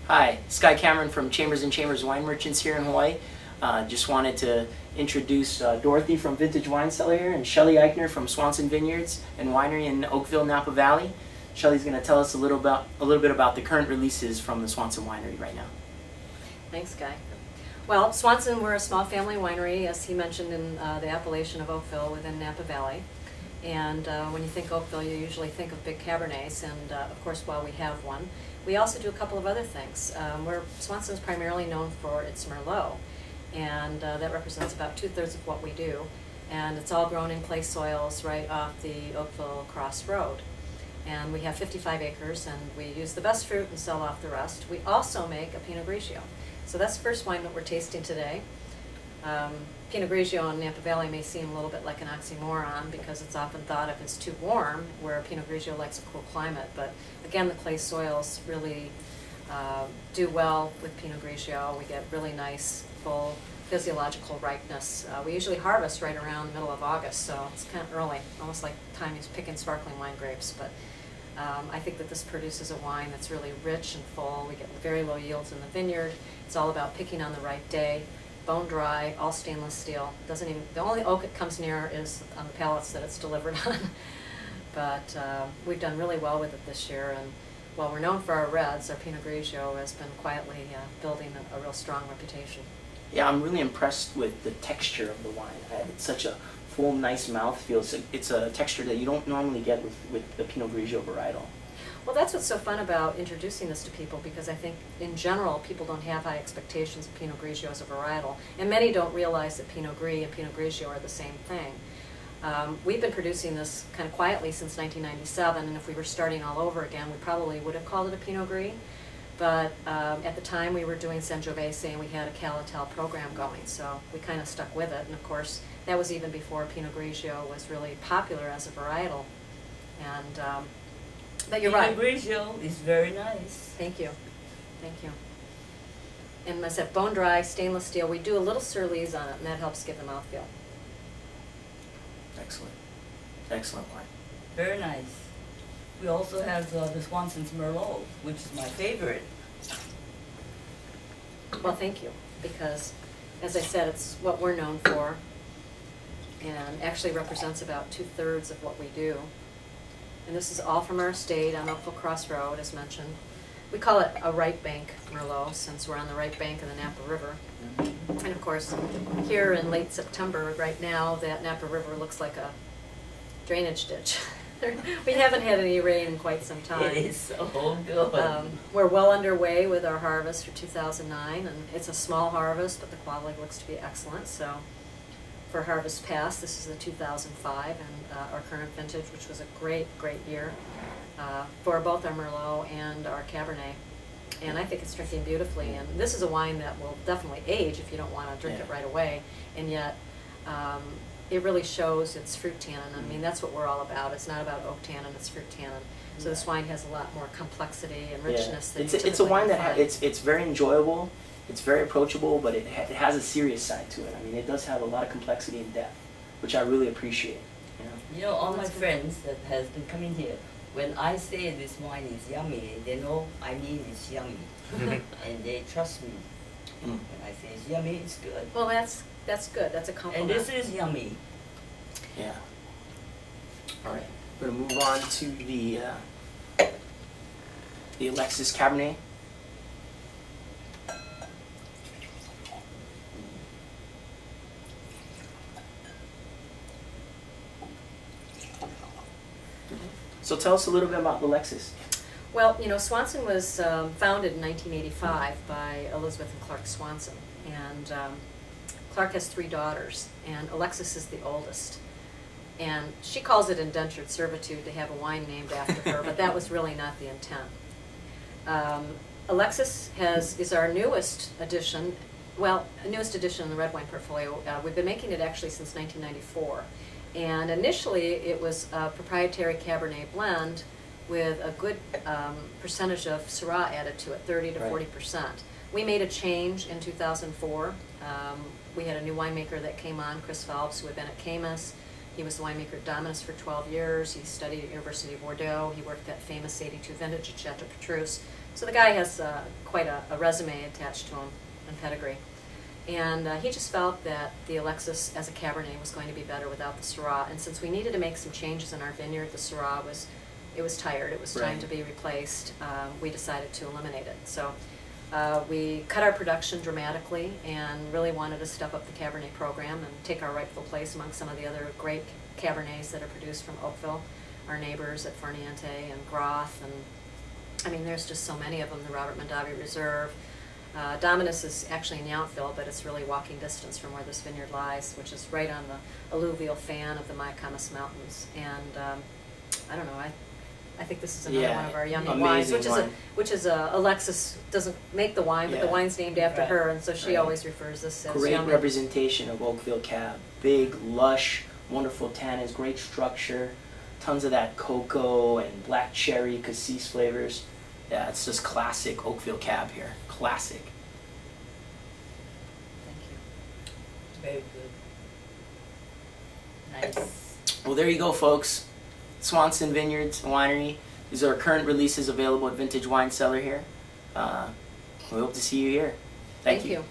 Hi, Sky Cameron from Chambers & Chambers Wine Merchants here in Hawaii. Just wanted to introduce Dorothy from Vintage Wine Cellar here and Shelly Eichner from Swanson Vineyards and Winery in Oakville, Napa Valley. Shelly's going to tell us a little bit about the current releases from the Swanson Winery right now. Thanks, Guy. Well, Swanson, we're a small family winery, as he mentioned, in the appellation of Oakville within Napa Valley. And when you think Oakville, you usually think of big Cabernets, and of course, while we have one, we also do a couple of other things. Swanson is primarily known for its Merlot, and that represents about 2/3 of what we do. And it's all grown in clay soils right off the Oakville Cross Road. And we have 55 acres, and we use the best fruit and sell off the rest. We also make a Pinot Grigio. So that's the first wine that we're tasting today. Pinot Grigio in Napa Valley may seem a little bit like an oxymoron because it's often thought of as too warm, where Pinot Grigio likes a cool climate. But again, the clay soils really do well with Pinot Grigio. We get really nice, full physiological ripeness. We usually harvest right around the middle of August, so it's kind of early, almost like the time he's picking sparkling wine grapes. But I think that this produces a wine that's really rich and full. We get very low yields in the vineyard. It's all about picking on the right day. Bone dry, all stainless steel. The only oak it comes near is on the pallets that it's delivered on. But we've done really well with it this year, and while we're known for our reds, our Pinot Grigio has been quietly building a real strong reputation. Yeah, I'm really impressed with the texture of the wine. It's such a full, nice mouthfeel. It's a texture that you don't normally get with the Pinot Grigio varietal. Well, that's what's so fun about introducing this to people, because I think in general people don't have high expectations of Pinot Grigio as a varietal, and many don't realize that Pinot Gris and Pinot Grigio are the same thing. We've been producing this kind of quietly since 1997, and if we were starting all over again, we probably would have called it a Pinot Gris. But at the time we were doing Sangiovese, and we had a Calatel program going, so we kind of stuck with it. And of course, that was even before Pinot Grigio was really popular as a varietal. And but you're right. Pinot Grigio is very nice. Thank you. Thank you. And I said bone dry, stainless steel. We do a little Surlees on it, and that helps give the mouthfeel. Excellent. Excellent wine. Very nice. We also have the Swanson's Merlot, which is my favorite. Well, thank you, because as I said, it's what we're known for, and actually represents about 2/3 of what we do. And this is all from our estate on Oakville Cross Road, as mentioned. We call it a right bank Merlot, since we're on the right bank of the Napa River. And of course, here in late September, right now, that Napa River looks like a drainage ditch. We haven't had any rain in quite some time. It is so good. We're well underway with our harvest for 2009, and it's a small harvest, but the quality looks to be excellent. So for harvest past, this is the 2005 and our current vintage, which was a great year for both our Merlot and our Cabernet. And I think it's drinking beautifully. And this is a wine that will definitely age if you don't want to drink it right away. And yet, it really shows its fruit tannin. I mean, that's what we're all about. It's not about oak tannin, it's fruit tannin. So this wine has a lot more complexity and richness than it's a wine that it's very enjoyable, it's very approachable, but it has a serious side to it. I mean, it does have a lot of complexity and depth, which I really appreciate. You know, all my friends that has been coming here, when I say this wine is yummy, they know I mean it's yummy. And they trust me. When I say it's yummy, it's good. Well, that's good. That's a compliment. And this is yummy. Yeah. All right. We're going to move on to the Alexis Cabernet. So tell us a little bit about the Alexis. Well, you know, Swanson was founded in 1985 by Elizabeth and Clark Swanson, and Clark has 3 daughters, and Alexis is the oldest. And she calls it indentured servitude to have a wine named after her, but that was really not the intent. Alexis is our newest addition, well, newest addition in the red wine portfolio. We've been making it actually since 1994. And initially it was a proprietary Cabernet blend with a good percentage of Syrah added to it, 30 to 40%. We made a change in 2004. We had a new winemaker that came on, Chris Phelps, who had been at Camus. He was the winemaker at Dominus for 12 years. He studied at University of Bordeaux. He worked at famous 82 vintage at Chateau Petrus. So the guy has quite a resume attached to him and pedigree. And he just felt that the Alexis as a Cabernet was going to be better without the Syrah. And since we needed to make some changes in our vineyard, the Syrah was tired. It was time to be replaced. We decided to eliminate it. So we cut our production dramatically and really wanted to step up the Cabernet program and take our rightful place among some of the other great Cabernets that are produced from Oakville, our neighbors at Farniente and Groth, and I mean there's just so many of them, the Robert Mondavi Reserve. Dominus is actually in Yountville, but it's really walking distance from where this vineyard lies, which is right on the alluvial fan of the Mayacamas Mountains. And I don't know, I think this is another one of our yummy wines, which is Alexis doesn't make the wine, but the wine's named after her, and so she always refers this as great yummy. representation of Oakville Cab. Big, lush, wonderful tannins, great structure, tons of that cocoa and black cherry, cassis flavors. Yeah, it's just classic Oakville Cab here. Classic. Very good. Nice. Well, there you go, folks. Swanson Vineyards Winery. These are current releases available at Vintage Wine Cellar here. We hope to see you here. Thank you.